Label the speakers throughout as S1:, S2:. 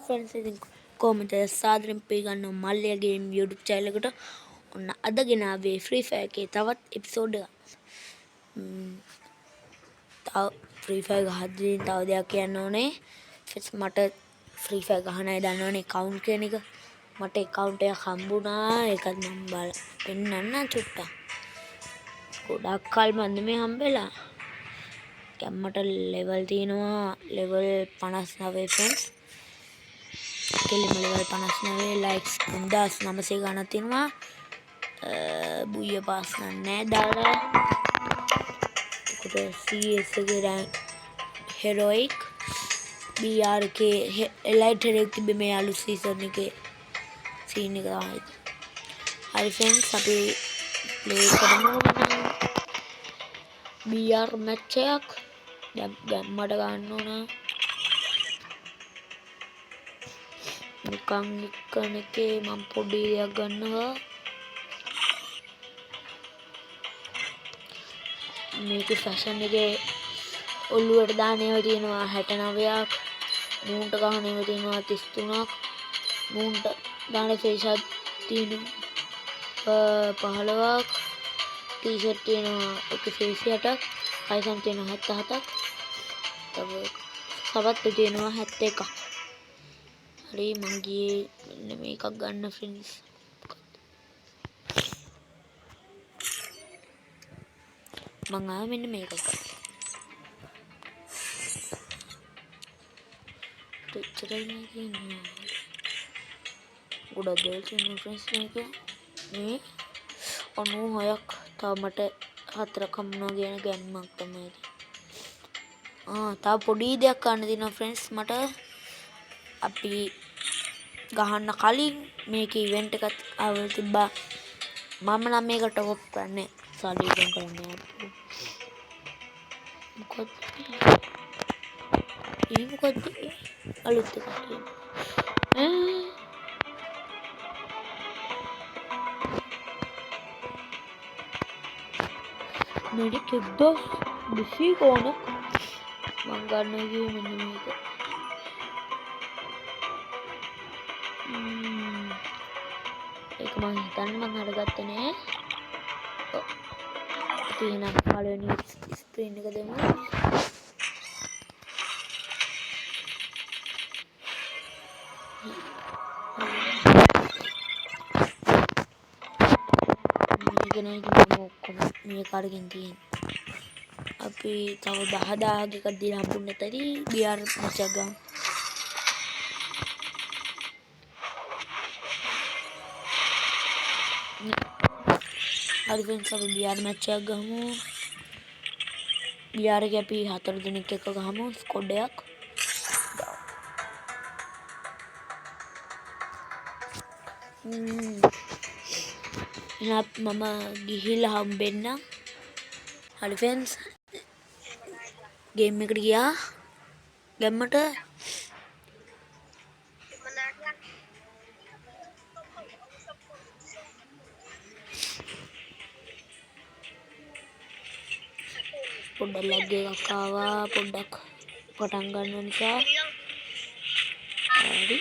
S1: Friends इතින් කොහොමද සාදරයෙන් පිළිගන්නවා මල්ලිය ගේම් YouTube channel එකට. ඔන්න අද ගෙනාවේ Free Fire එකේ තවත් එපිසෝඩ් එකක්. තව Free Fire ගහද්දී තව දෙයක් කියන්න ඕනේ. මට Free Fire ගහන අය දන්නවනේ account කියන එක. මට account එකක් හම්බුණා. ඒකත් මම පෙන්නන්න චුට්ටක්. ගොඩක් කල් මන්ද මේ හම්බෙලා. මට level තියෙනවා level 59 friends. කෙලිම level 59 likes 1900 ගණන් තියෙනවා. බුය පාස් නැහැ දාලා. ඒකට CS එකේ rank heroic BRK elite heroic තිබ්බේ මේ අලුත් season එකේ scene එක තමයි. හරි friends අපි play කරමු. BR match එකක් ගැම්මට ගන්න ඕන. නිකන් නිකන් එකේ මම පොඩි දෙයක් ගන්නවා. මේකේ ෆැෂන් එකේ ඔළුවට දාන ඒවා තියෙනවා 69ක්. මූන්ට ගහන ඒවා තියෙනවා 33ක්. මූන්ට දාන ෆේස් එකක් තියෙනවා 15ක්. ටී-ෂර්ට් තියෙනවා එක ෆේස් 8ක්. අයිසම් තියෙනවා 77ක්. තව සබත් තියෙනවා 71ක්. හරි මං ගියේ මෙන්න මේකක් ගන්න ෆ්‍රෙන්ඩ්ස්. මං ආව මෙන්න මේකක් ගන්න. ටෙච්චරයි නේ කියන්නේ. ගොඩක් දේවල් තියෙනවා ෆ්‍රෙන්ඩ්ස් මේක. මේ 96ක් තව මට 4ක් හම්බුණා කියන ගැම්මක් තමයි. තව පොඩි දෙයක් ගන්න තියෙනවා ෆ්‍රෙන්ඩ්ස් මට. අපි ගහන්න කලින් මේක ඉවෙන්ට් එකක් ආවල් තිබ්බා. මම නම් මේකට කොප් කරන්නේ සල්ලි ඉදන් කරන්නේ. මොකද අලුත් එකක් තියෙනවා. මේක කිව්වොත් බිසි කොන මං ගන්න ගියේ මෙන්න මේක. ඒක මං හිතන්නේ මං අරගත්තේ නෑ. තියෙන පළවෙනි ස්ක්‍රීන් එක දෙමු. මේක නේ මම ඔක්කොම මේ කාර්ගෙන් තියෙන්නේ. අපි තව 10000 එකක් දීලා හම්බුනේ නැතරි BR මැච් එක ගමු. හරි friends අපි BR මැච් එකක් ගමු. BR එකේ අපි 4 දෙනෙක් එක්ක ගහමු ස්ක්වොඩ් එකක්. මම ගිහිල්ලා හම්බෙන්න. හරි friends ගේම් එකට ගියා ගැම්මට. පොඩ්ඩක් ලැග් එකක් ආවා පොඩ්ඩක් පටන් ගන්න නිසා. හරි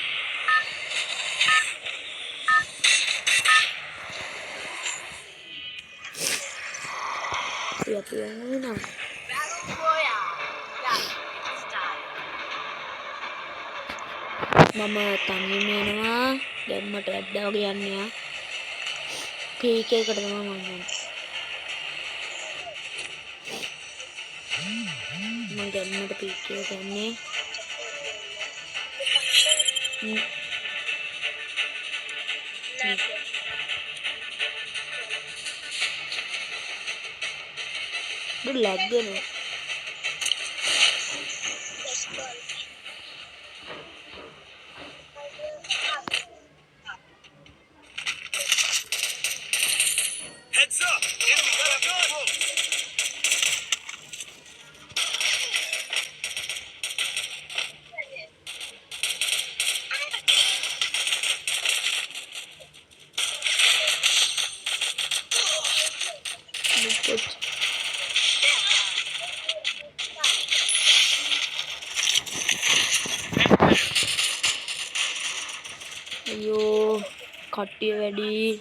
S1: අපි යනවා. මම තනියම එනවා ගැම්මට වැද්දා වගේ යන්නේ. PK එකට තමයි මම යන්නේ. මම ගැම්මට PK එකට යන්නේ. ලැග් වෙනවා.
S2: Heads up! Enemy got a gun!
S1: අයියෝ කට්ටිය වැඩි.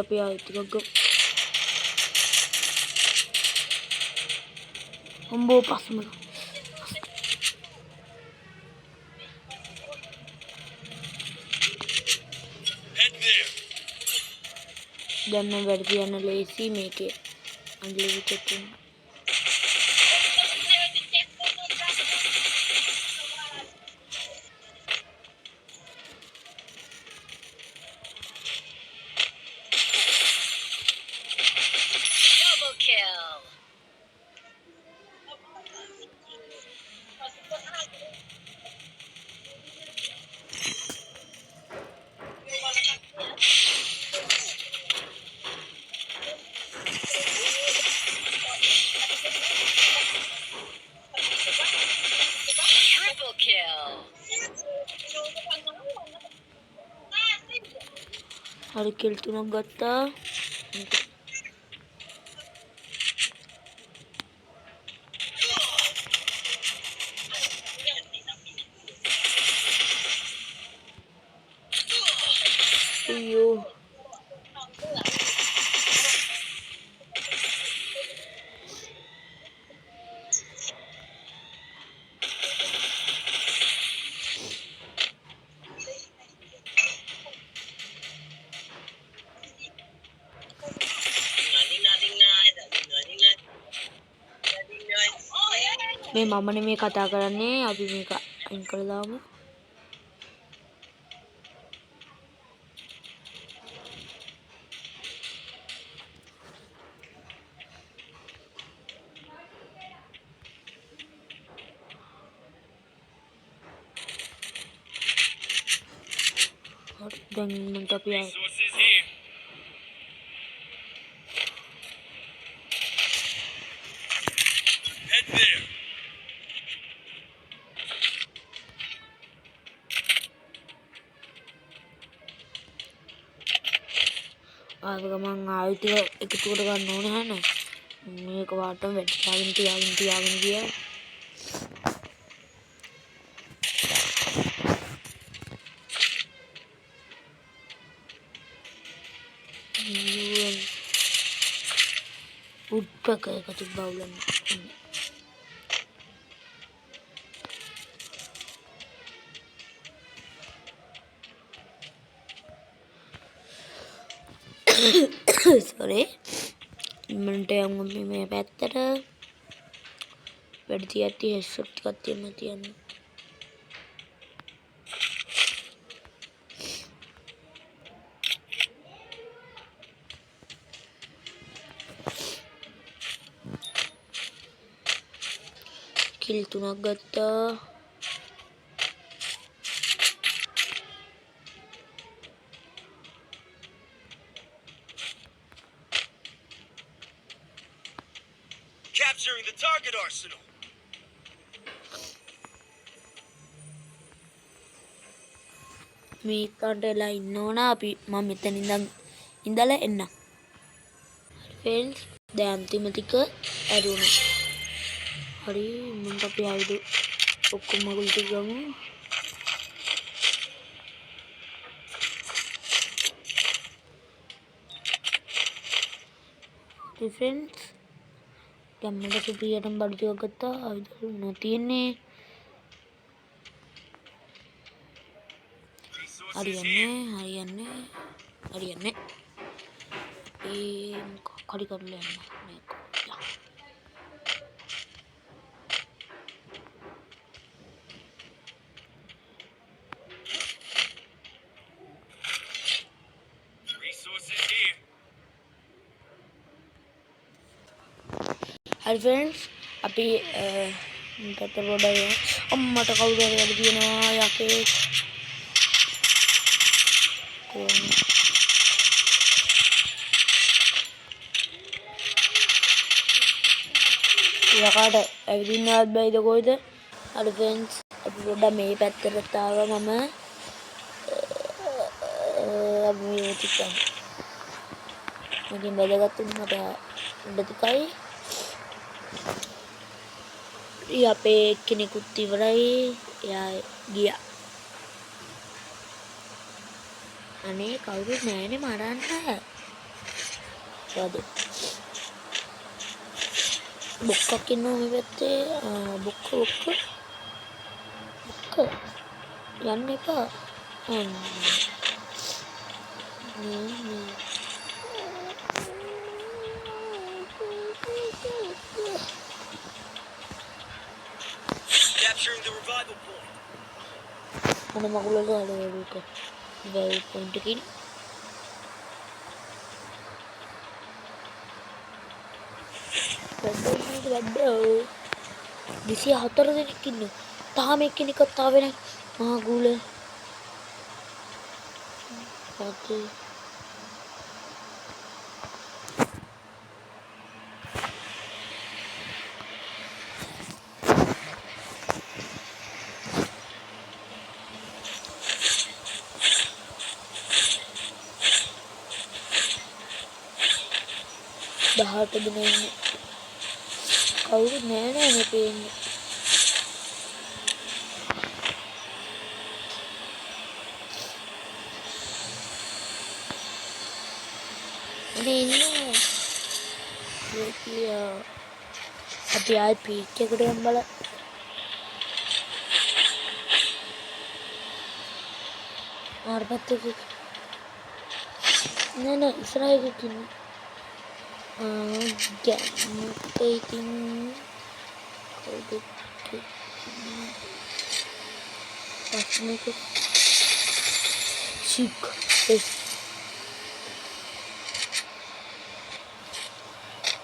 S1: අපි ආයෙත් ටිකක් ගමු. අම්බෝ පස්සම.
S2: Head there.
S1: දැන් නම් වැඩ තියන්න ලේසි මේකේ අන්ලිමිටඩ් එක.
S2: Double kill. Triple kill.
S1: හරි කිල් 3ක් ගත්තා. අයියෝ මේ මම නෙමේ කතා කරන්නේ. අපි මේක අයින් කරලා දාමු. හරි දැන් මන්ට අපි
S2: Resources here. Head there.
S1: ආව ගමන් ආයෙත් එකතු කර ගන්න ඕනේ හැනේ. මේක වාටම වැඩි තියාගෙන ගියා. උඩ්පක එකතු බවුලන්න. sorry මන්ට යමු මේ පැත්තට වැඩි තියatti හෙඩ්ෂොට් ටිකක් තියන්න කිල් 3ක් ගත්තා.
S2: Capturing the target arsenal.
S1: මේ කන්ටලා ඉන්න ඕන. අපි මම මෙතන ඉඳලා එන්න. ෆ්‍රෙන්ඩ්ස් දැන් අන්තිම ටික ඇරුණා. හරි මම අපි ආයුධ ඔක්කොම මගුල් ටික ගමු. ෆ්‍රෙන්ඩ්ස් දැන් මම සුපිරියටම බඩු ටිකක් ගත්තා. ආයුධ නොතියන්නේ. හරියන්නේ ඒ කඩි කරලා යන්න මේක.
S2: Resources here.
S1: හරි ෆ්‍රෙන්ඩ්ස් අපි මට පොඩ්ඩක් අම්මට කවුරු හරි වැඩි දිනවා යකේ. යකාට ඇවිදින්නවත් බැයිද කොයිද? හරි ෆ්‍රෙන්ඩ්ස් අපි පොඩ්ඩක් මේ පැත්තට ආවා මම. අපි මේ ටිකක් මේකෙන් බැලගත්තු මට උඩ තිකයි අපේ එක්කෙනෙකුත් ඉවරයි. එයා ගියා. අනේ කවුරුත් නෑනේ මරන්න. සාදු. බොක්කක් ඉන්නවා මේ පැත්තේ. බොක්ක යන්න එපා.
S2: Capturing the revival point.
S1: අනේ මගුලට අලවලුක. වෙල් පොයින්ට් එකකින්. වැඩ 24 දෙනෙක් ඉන්නවා. තාම එක්කෙනෙක්වත් ආවේ නැහැ. මහා ගුල. අපේ 18 දෙනෙක් ඉන්නේ. කවුරුත් නෑ නේ පේන්නේ. ඉන්නේ. අපි ආයි පීක් එකට යමු බලන්න. ආර පැත්තේ නෑ ඉස්සරහ එකක් ඉන්නේ. ගැම්මට ඉතින් කවුද පස්මක ශික්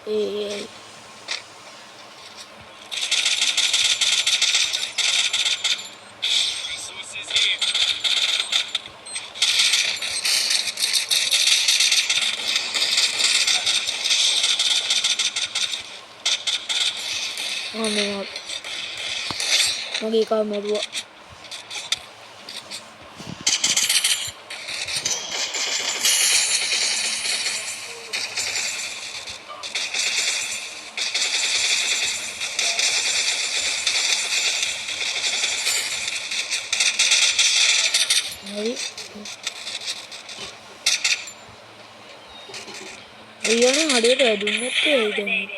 S1: ඒ
S2: Resources here.
S1: මගේ එකා මැරුවා. හරි. ඊයනේ හරියට වැදුන්නත් ඒ දැන්.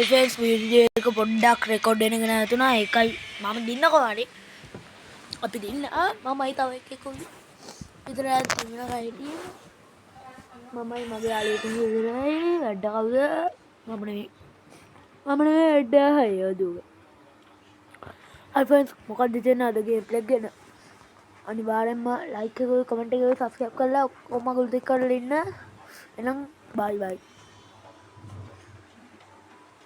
S1: ෆ්‍රෙන්ඩ්ස් වීඩියෝ එක පොඩ්ඩක් රෙකෝඩ් වෙනගෙන නැතුණා. ඒකයි මම දින්නකෝ හරි. අපි දින්න මමයි තව එක්කෙකුයි විතර දින්නලා හිටියේ. මමයි මගේ යාළුවෙකුයි විතරයි. වැඩ කවුද? මම නෙවෙයි වැඩ හයදුව. හයි ෆ්‍රෙන්ඩ්ස් මොකක්ද දෙන්න අද ගේම් ප්ලේ ගැන? අනිවාර්යෙන්ම ලයික් එක කමෙන්ට් එක සබ්ස්ක්‍රයිබ් කරලා ඔක්කොම අගුල් දෙක කරලා ඉන්න. එහෙනම් බයි බයි.